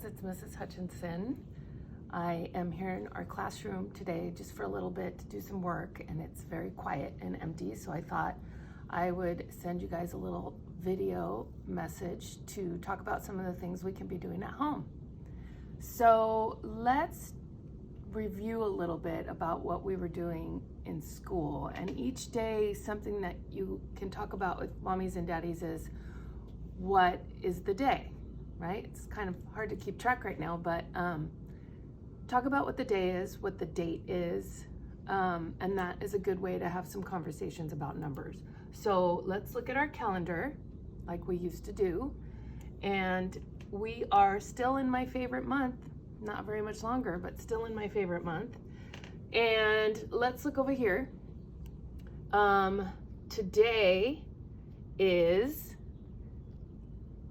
gals, it's Mrs. Hutchinson. I am here in our classroom today just for a little bit to do some work, and it's very quiet and empty, so I thought I would send you guys a little video message to talk about some of the things we can be doing at home. So let's review a little bit about what we were doing in school, and each day something that you can talk about with mommies and daddies is what is the day, right? It's kind of hard to keep track right now, but talk about what the day is, what the date is, and that is a good way to have some conversations about numbers. So let's look at our calendar like we used to do, and we are still in my favorite month, not very much longer, but still in my favorite month. And let's look over here. Today is,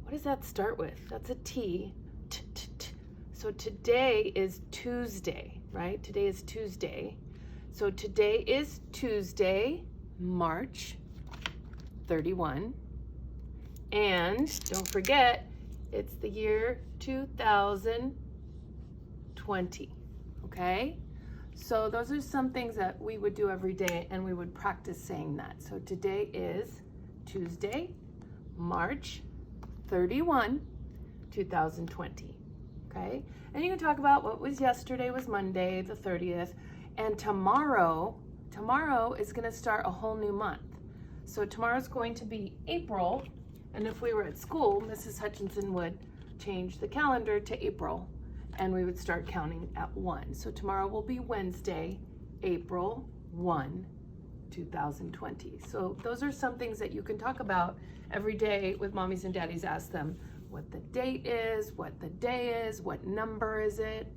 what does that start with? That's a T. So today is Tuesday, right? Today is Tuesday. So today is Tuesday, March 31. And don't forget, it's the year 2020, okay? So those are some things that we would do every day, and we would practice saying that. So today is Tuesday, March 31, 2020, okay? And you can talk about what was yesterday was Monday, the 30th, and tomorrow is gonna start a whole new month. So tomorrow's going to be April, and if we were at school, Mrs. Hutchinson would change the calendar to April, and we would start counting at 1. So tomorrow will be Wednesday, April 1, 2020. So those are some things that you can talk about every day with mommies and daddies. Ask them what the date is, what the day is, what number is it.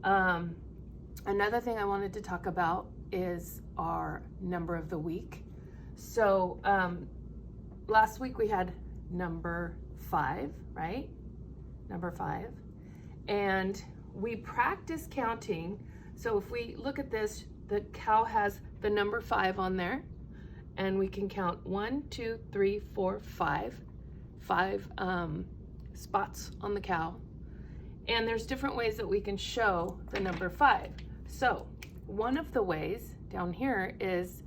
Another thing I wanted to talk about is our number of the week. So last week we had number 5, right? Number 5. And we practice counting. So if we look at this, the cow has the number 5 on there, and we can count 1, 2, 3, 4, 5 spots on the cow. And there's different ways that we can show the number 5. So one of the ways down here is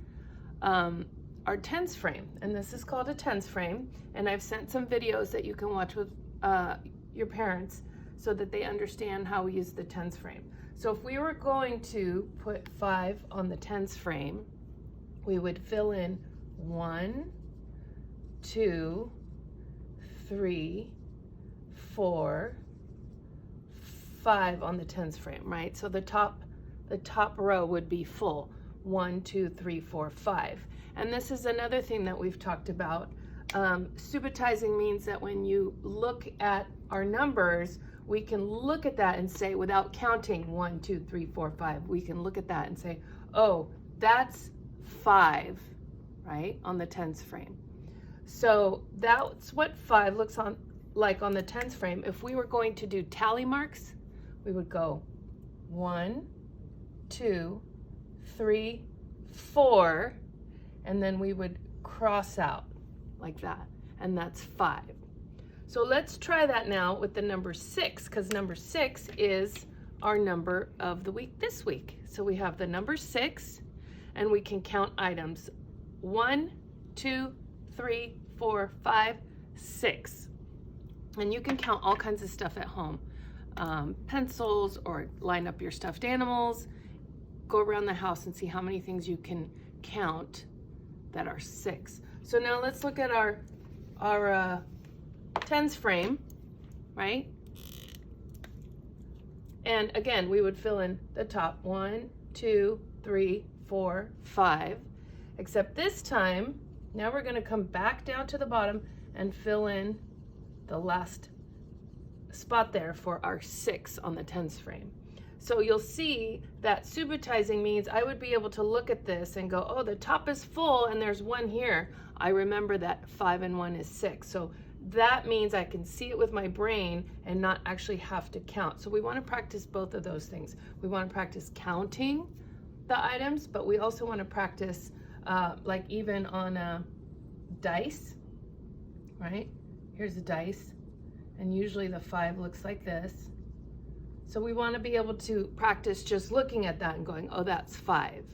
our tens frame, and this is called a tens frame, and I've sent some videos that you can watch with your parents so that they understand how we use the tens frame. So if we were going to put 5 on the tens frame, we would fill in 1, 2, 3, 4, 5 on the tens frame, right? So the top row would be full. 1, 2, 3, 4, 5. And this is another thing that we've talked about. Subitizing means that when you look at our numbers, we can look at that and say, without counting 1, 2, 3, 4, 5, we can look at that and say, oh, that's 5, right, on the tens frame. So that's what 5 looks like on the tens frame. If we were going to do tally marks, we would go 1, 2, 3, 4, and then we would cross out like that, and that's 5. So let's try that now with the number 6, because number 6 is our number of the week this week. So we have the number 6, and we can count items 1, 2, 3, 4, 5, 6. And you can count all kinds of stuff at home. Pencils, or line up your stuffed animals, go around the house and see how many things you can count that are 6. So now let's look at our tens frame, right? And again, we would fill in the top 1, 2, 3, 4, 5, except this time, now we're gonna come back down to the bottom and fill in the last spot there for our 6 on the tens frame. So you'll see that subitizing means I would be able to look at this and go, oh, the top is full and there's 1 here. I remember that 5 and 1 is 6. So that means I can see it with my brain and not actually have to count. So we want to practice both of those things. We want to practice counting the items, but we also want to practice like even on a dice, right? Here's a dice, and usually the 5 looks like this, So we want to be able to practice just looking at that and going, oh, that's 5.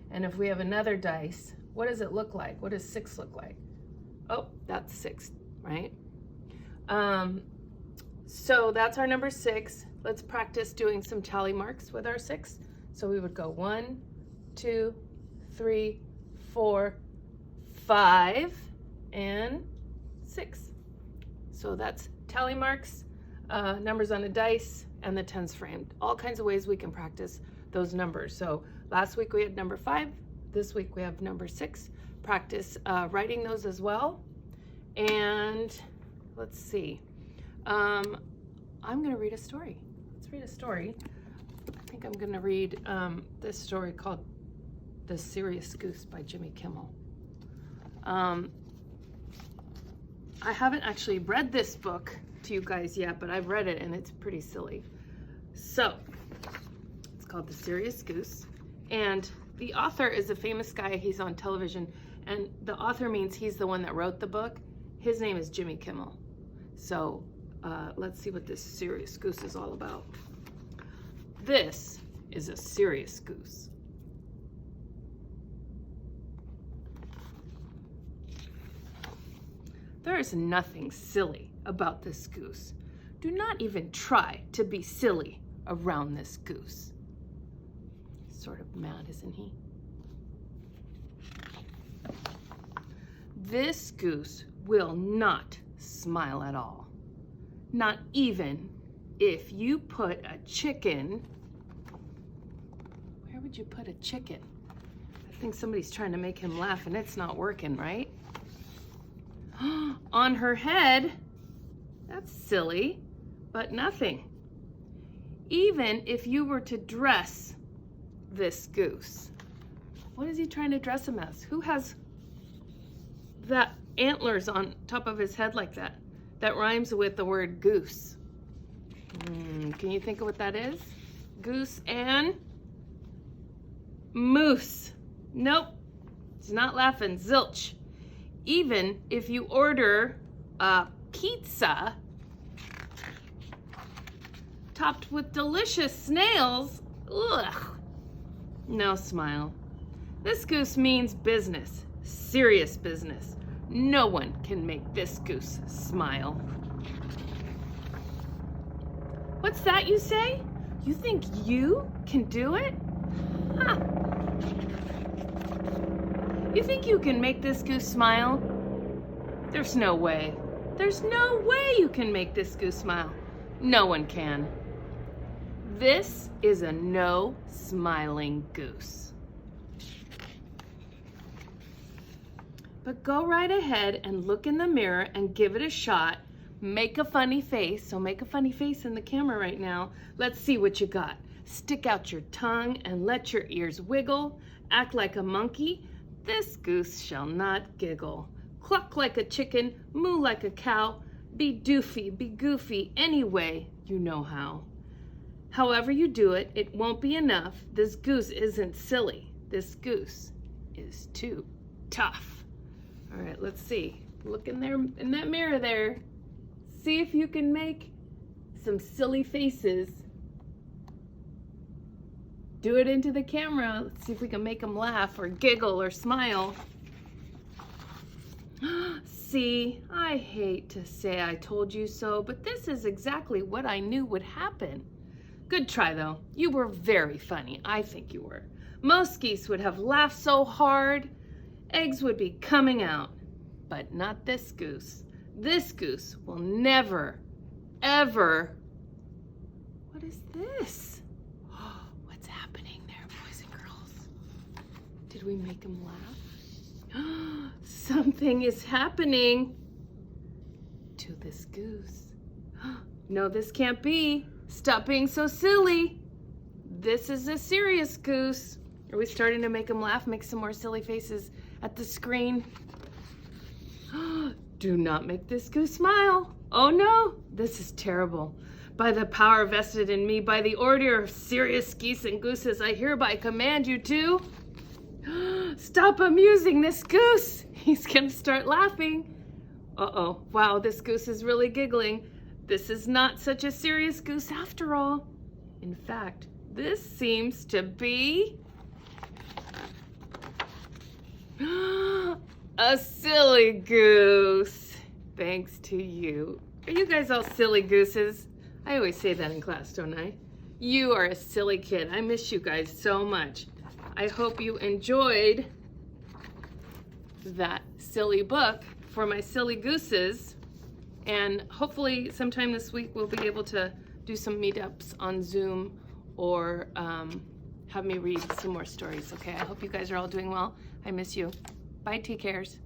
And if we have another dice, what does it look like? What does 6 look like? Oh, that's 6, right? So that's our number 6. Let's practice doing some tally marks with our 6. So we would go 1, 2, 3, 4, 5, and 6. So that's tally marks, numbers on a dice, and the tens framed. All kinds of ways we can practice those numbers. So last week we had number 5. This week we have number 6. Practice writing those as well. And let's see. I'm going to read a story. Let's read a story. I think I'm going to read this story called The Serious Goose by Jimmy Kimmel. I haven't actually read this book to you guys yet, but I've read it and it's pretty silly. So, it's called The Serious Goose, and the author is a famous guy. He's on television, and the author means he's the one that wrote the book. His name is Jimmy Kimmel. So, let's see what this serious goose is all about. This is a serious goose. There is nothing silly about this goose. Do not even try to be silly around this goose. Sort of mad, isn't he? This goose will not smile at all. Not even if you put a chicken. Where would you put a chicken? I think somebody's trying to make him laugh and it's not working, right? On her head. That's silly, but nothing. Even if you were to dress this goose. What is he trying to dress him as? Who has that antlers on top of his head like that? That rhymes with the word goose. Can you think of what that is? Goose and moose. Nope, he's not laughing. Zilch. Even if you order a pizza topped with delicious snails, ugh, no smile. This goose means business, serious business. No one can make this goose smile. What's that you say? You think you can do it? Ha! You think you can make this goose smile? There's no way. There's no way you can make this goose smile. No one can. This is a no smiling goose. But go right ahead and look in the mirror and give it a shot. Make a funny face. So make a funny face in the camera right now. Let's see what you got. Stick out your tongue and let your ears wiggle. Act like a monkey. This goose shall not giggle. Cluck like a chicken, moo like a cow. Be doofy, be goofy, any way you know how. However you do it, it won't be enough. This goose isn't silly. This goose is too tough. All right, let's see. Look in there, in that mirror there. See if you can make some silly faces. Do it into the camera. Let's see if we can make them laugh or giggle or smile. See, I hate to say I told you so, but this is exactly what I knew would happen. Good try, though. You were very funny. I think you were. Most geese would have laughed so hard, eggs would be coming out. But not this goose. This goose will never, ever... What is this? What's happening there, boys and girls? Did we make them laugh? Something is happening to this goose. No, this can't be. Stop being so silly. This is a serious goose. Are we starting to make them laugh? Make some more silly faces at the screen. Do not make this goose smile. Oh no, this is terrible. By the power vested in me, by the order of serious geese and gooses, I hereby command you to stop amusing this goose. He's gonna start laughing. Uh-oh, wow, this goose is really giggling. This is not such a serious goose after all. In fact, this seems to be a silly goose. Thanks to you. Are you guys all silly gooses? I always say that in class, don't I? You are a silly kid. I miss you guys so much. I hope you enjoyed that silly book for my silly gooses. And hopefully sometime this week we'll be able to do some meetups on Zoom or have me read some more stories, okay? I hope you guys are all doing well. I miss you. Bye, T-Cares.